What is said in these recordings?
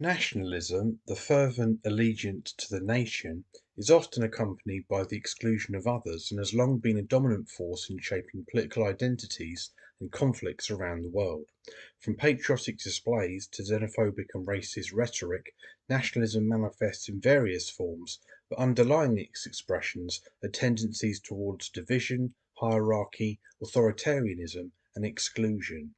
Nationalism, the fervent allegiance to the nation, is often accompanied by the exclusion of others and has long been a dominant force in shaping political identities and conflicts around the world. From patriotic displays to xenophobic and racist rhetoric, nationalism manifests in various forms, but underlying its expressions are tendencies towards division, hierarchy, authoritarianism, and exclusion.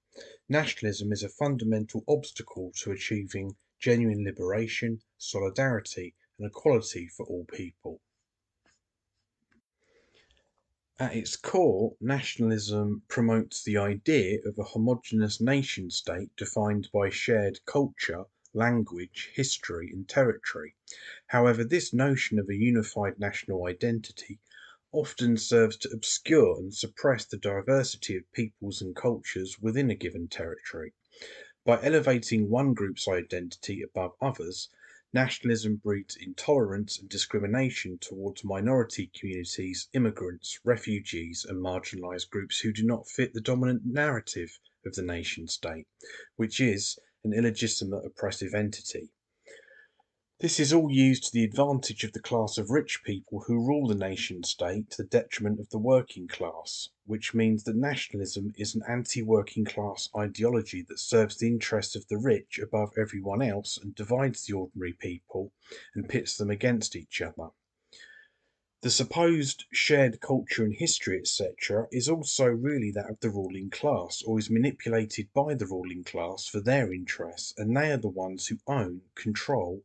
Nationalism is a fundamental obstacle to achieving genuine liberation, solidarity, and equality for all people. At its core, nationalism promotes the idea of a homogeneous nation state defined by shared culture, language, history, and territory. However, this notion of a unified national identity often serves to obscure and suppress the diversity of peoples and cultures within a given territory. By elevating one group's identity above others, nationalism breeds intolerance and discrimination towards minority communities, immigrants, refugees, and marginalised groups who do not fit the dominant narrative of the nation state, which is an illegitimate oppressive entity. This is all used to the advantage of the class of rich people who rule the nation state to the detriment of the working class, which means that nationalism is an anti-working class ideology that serves the interests of the rich above everyone else and divides the ordinary people and pits them against each other. The supposed shared culture and history, etc., is also really that of the ruling class, or is manipulated by the ruling class for their interests, and they are the ones who own, control,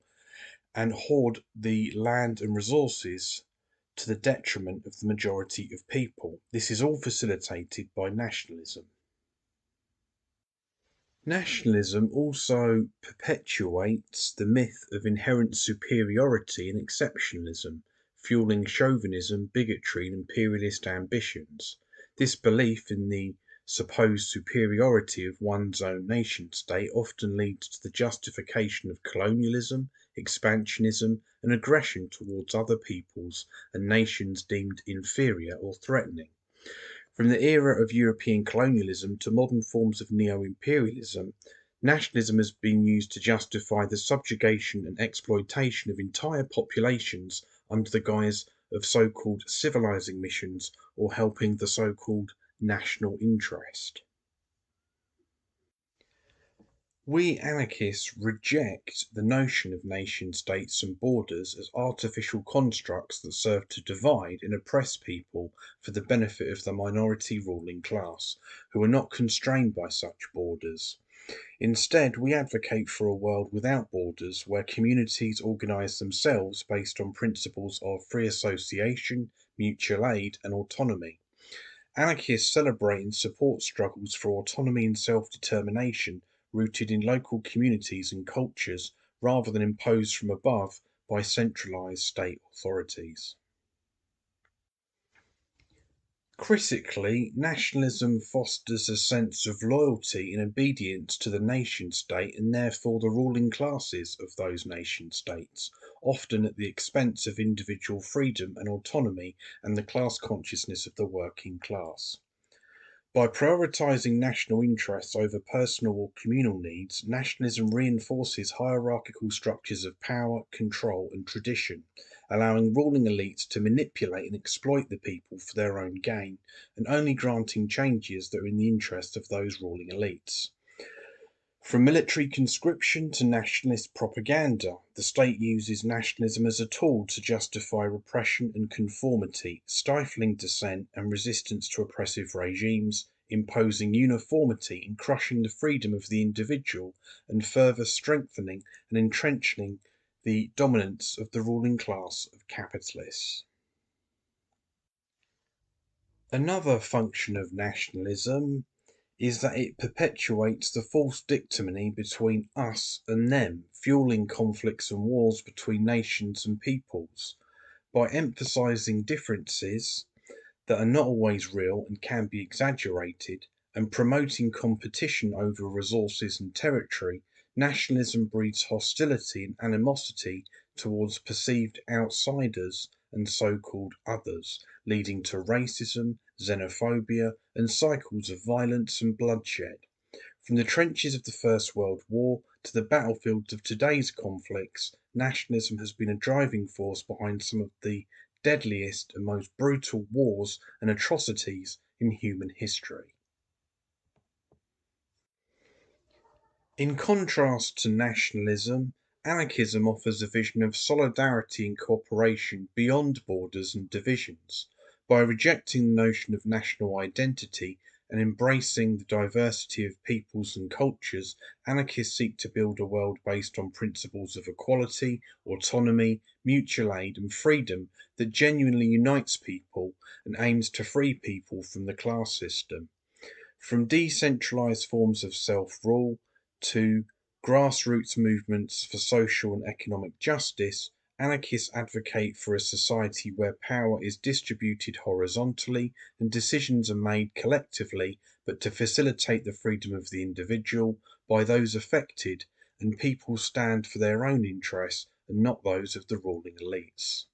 and hoard the land and resources to the detriment of the majority of people. This is all facilitated by nationalism. Nationalism also perpetuates the myth of inherent superiority and exceptionalism, fueling chauvinism, bigotry, and imperialist ambitions. This belief in the supposed superiority of one's own nation state often leads to the justification of colonialism, expansionism, and aggression towards other peoples and nations deemed inferior or threatening. From the era of European colonialism to modern forms of neo-imperialism, nationalism has been used to justify the subjugation and exploitation of entire populations under the guise of so-called civilizing missions or helping the so-called national interest. We anarchists reject the notion of nation states and borders as artificial constructs that serve to divide and oppress people for the benefit of the minority ruling class, who are not constrained by such borders. Instead, we advocate for a world without borders where communities organise themselves based on principles of free association, mutual aid, and autonomy. Anarchists celebrate and support struggles for autonomy and self-determination rooted in local communities and cultures rather than imposed from above by centralised state authorities. Critically, nationalism fosters a sense of loyalty and obedience to the nation state and therefore the ruling classes of those nation states, often at the expense of individual freedom and autonomy and the class consciousness of the working class. By prioritising national interests over personal or communal needs, nationalism reinforces hierarchical structures of power, control, and tradition, allowing ruling elites to manipulate and exploit the people for their own gain, and only granting changes that are in the interest of those ruling elites. From military conscription to nationalist propaganda, the state uses nationalism as a tool to justify repression and conformity, stifling dissent and resistance to oppressive regimes, imposing uniformity and crushing the freedom of the individual, and further strengthening and entrenching the dominance of the ruling class of capitalists. Another function of nationalism is that it perpetuates the false dichotomy between us and them, fueling conflicts and wars between nations and peoples. By emphasizing differences that are not always real and can be exaggerated, and promoting competition over resources and territory, nationalism breeds hostility and animosity towards perceived outsiders and so-called others, leading to racism, xenophobia, and cycles of violence and bloodshed. From the trenches of the First World War to the battlefields of today's conflicts, nationalism has been a driving force behind some of the deadliest and most brutal wars and atrocities in human history. In contrast to nationalism, anarchism offers a vision of solidarity and cooperation beyond borders and divisions. By rejecting the notion of national identity and embracing the diversity of peoples and cultures, anarchists seek to build a world based on principles of equality, autonomy, mutual aid, and freedom that genuinely unites people and aims to free people from the class system. From decentralized forms of self rule to grassroots movements for social and economic justice, anarchists advocate for a society where power is distributed horizontally and decisions are made collectively, but to facilitate the freedom of the individual by those affected, and people stand for their own interests and not those of the ruling elites.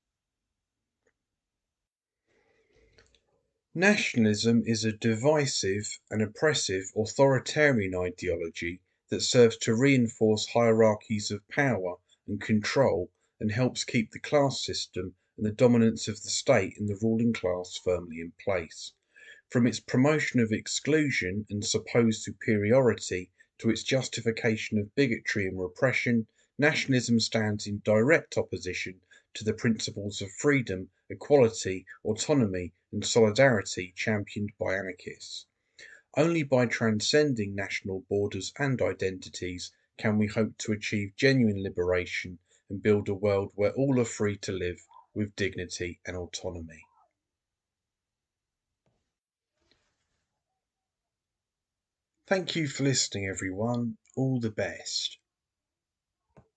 Nationalism is a divisive and oppressive authoritarian ideology that serves to reinforce hierarchies of power and control and helps keep the class system and the dominance of the state and the ruling class firmly in place. From its promotion of exclusion and supposed superiority to its justification of bigotry and repression, nationalism stands in direct opposition to the principles of freedom, equality, autonomy, and solidarity championed by anarchists. Only by transcending national borders and identities can we hope to achieve genuine liberation and build a world where all are free to live with dignity and autonomy. Thank you for listening, everyone. All the best.